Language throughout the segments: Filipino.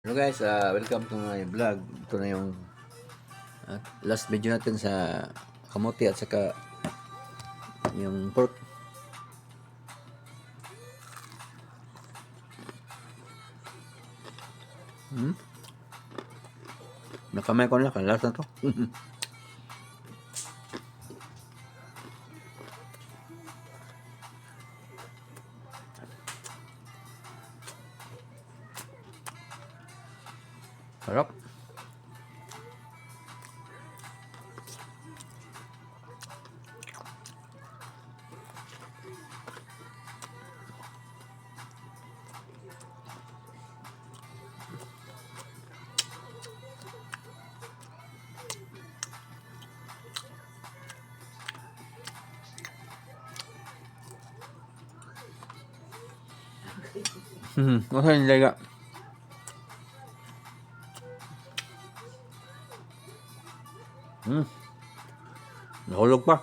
Hello guys, welcome to my vlog. Ito na yung last video natin sa kamote at saka yung pork. Nakamay ko na, last na to. Sarap. Masa yung laga? Nahulog pa.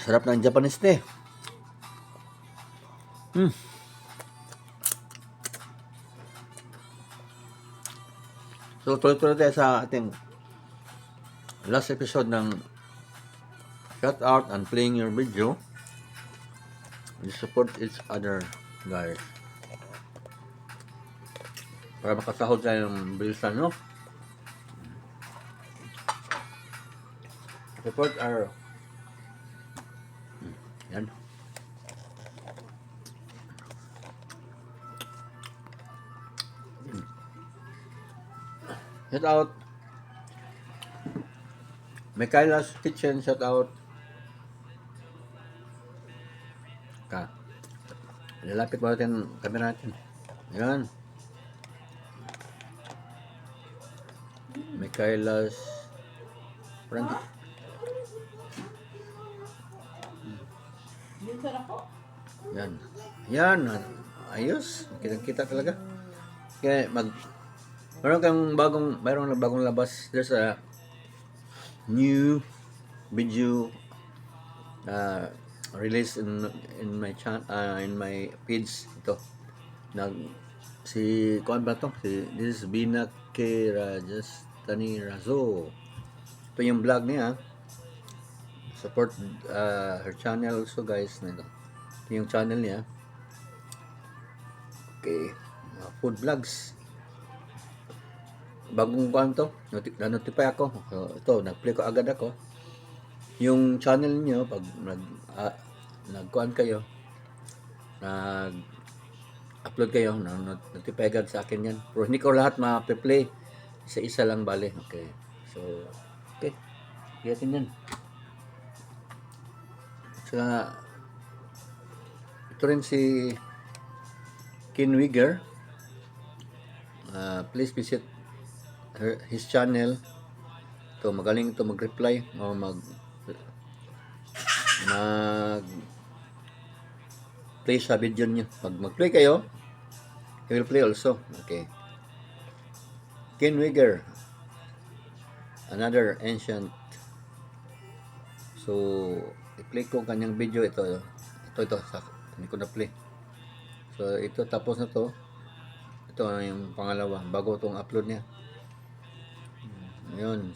Sarap ng Japanese tea. So, tuloy-tuloy tayo sa ating last episode ng shout out and playing your video. We support each other, guys. Para makasahod tayo ng bilisan, no? Support our... Yan. Shout out. Michaela's Kitchen, shout out. Lalapit mo natin camera natin. Yan. Michaela's Frankie. Yan. Yan. Ayos. Kita-kita talaga. Kaya mayroong bagong labas. There's a new video released in my in my page. Ito. Si kuan ba to? This is Binake Rajasthani Razo. Ito yung vlog niya. Support her channel also, guys. Ito yung channel niya. Okay. Food vlogs. Bagong kuan to. Na-notify ako. So, ito, nag-play ko agad ako. Yung channel niyo pag nag-kuan kayo, nag-upload kayo, notify agad sa akin yan. Pero hindi ko lahat ma-play. Isa-isa lang bale. Okay. So, okay. Gayatin yan. Saka, ito rin si Ken Wigger. Please visit his channel. Ito, magaling ito mag-reply o play sa video niyo. Pag mag-play kayo, he will play also. Okay. Ken Wigger, another ancient. So, i-play ko kanyang video. Ito sa hindi ko na-play. So, ito tapos na to. Ito yung pangalawa bago itong upload niya. Ayun,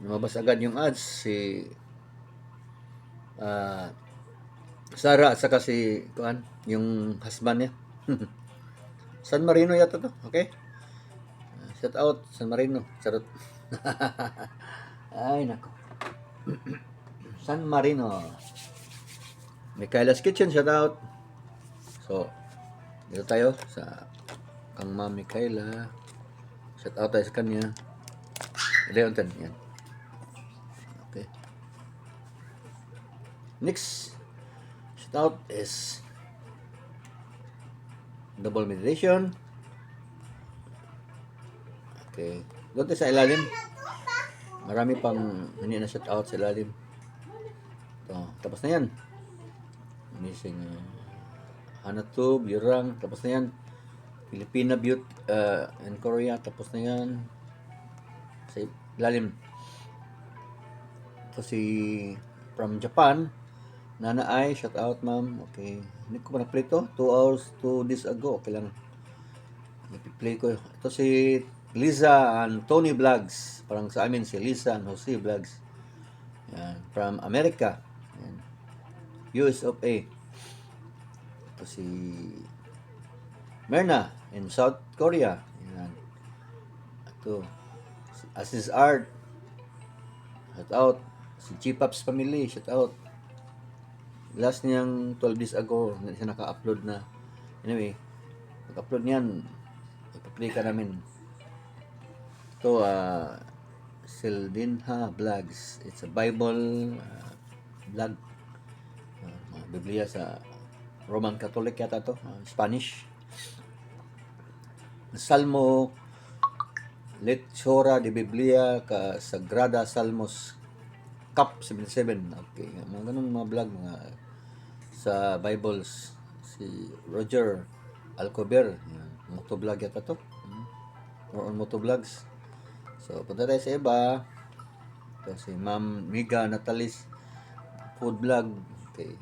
lumabas agad yung ads, si Sarah at saka si kuan, yung husband niya. San Marino yata to, okay? Shout out San Marino, charot. Ay nako. San Marino. Michaela's Kitchen, shout out. So, dito tayo sa kang Ma'am Michaela. Shout out tayo sa kanya. Leontan yan. Okay. Next, shout out is double meditation. Okay. Doon tayo sa ilalim. Marami pang hindi na shout out sa ilalim. Ito, tapos na yan. Missing Hanatub, Yurang, tapos na yan. Filipina Beauty in Korea, tapos na yan. Sa ilalim. Ito si from Japan, Nana Ai, shout out ma'am. Okay. Hindi ko pa na-play to. 2 hours, 2 days ago. Okay lang. Play ko. Ito si Liza and Tony Vlogs. Parang sa amin si Liza and Jose Vlogs. Yan. From America. Yan. US of A. Ito si Merna in South Korea. Yan. Ito. Si Aziz Art. Shout out. Si G-Pops Family. Shout out. Last niyang 12 days ago, siya naka-upload na. Anyway, nag-upload niyan. Ipa-play ka namin. Ito, Sildinha Vlogs. It's a Bible vlog. Biblia sa Roman Catholic yata to. Spanish. Salmo Lectura de Biblia ka Sagrada Salmos Cap 77. Okay, mga ganun mga vlog mga sa Bibles. Si Roger Alcover, motovlog yata to. More on motovlogs. So, punta tayo sa iba. Ito si Ma'am Miga Natalis food vlog. Okay.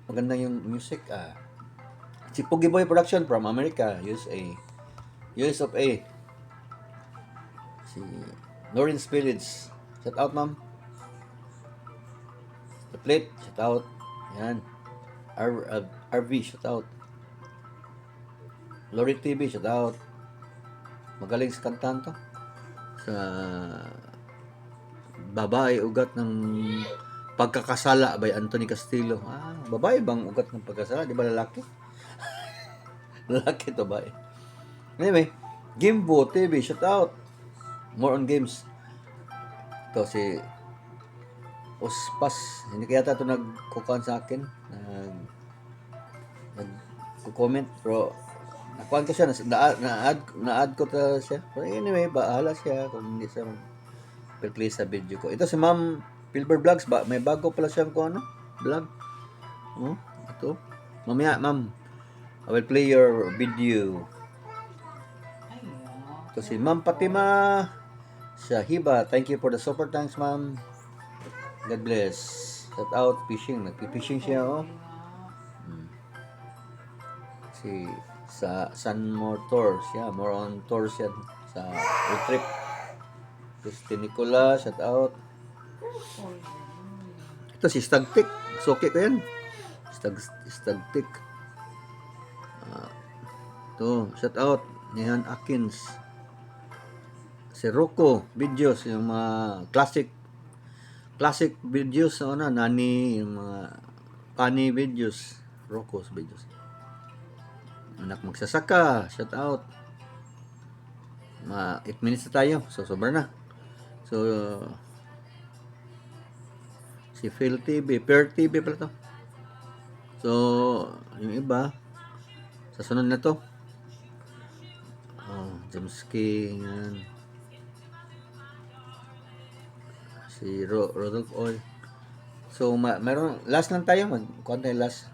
Maganda yung music. Si Pogi Boy Production from America, USA. US of A. Si Norrin Spirits. Shout out, ma'am. The Plate. Shout out. Yan. RV. Shout out. Lori TV. Shout out. Magaling sa kantan to. Sa babae ugat ng pagkakasala by Anthony Castillo. Babae bang ugat ng pagkakasala? Di ba lalaki? Lalaki to ba eh. Anyway, Gimbo TV, shout out. More on games. Ito si Ospas. Hindi kaya ito nagkukuhan sa akin. Nag-comment. Pero nakuhan ko siya. Na-add ko ta siya. Pero anyway, bahala siya kung hindi siya mag-play sa video ko. Ito si Ma'am Pilber Vlogs. May bago pala siyang vlog. Ito. Mamaya, ma'am. I will play your video. Ito si Ma'am Fatima Shahiba. Thank you for the super thanks, ma'am. God bless. Shout out fishing. Nagpi-fishing siya, Si sa San More Tours. Yeah, more on tours yan. Sa road trip. Christy Nicola. Shout out. Ito si Stagtik. Suki ko yan. Stagtik. Ito. Shout out. Nihan Akins. Si Rocco videos, yung mga classic videos, nani, yung mga funny videos, Rocco's videos. Anak magsasaka, shout out. 8 minutes na tayo, so sobra na. So si Phil TV, Per TV pala to. So yung iba sa sunod na to. Jamski, yan. Si Rodolph Oil. So, meron, last lang tayo. Magkuhan tayo last.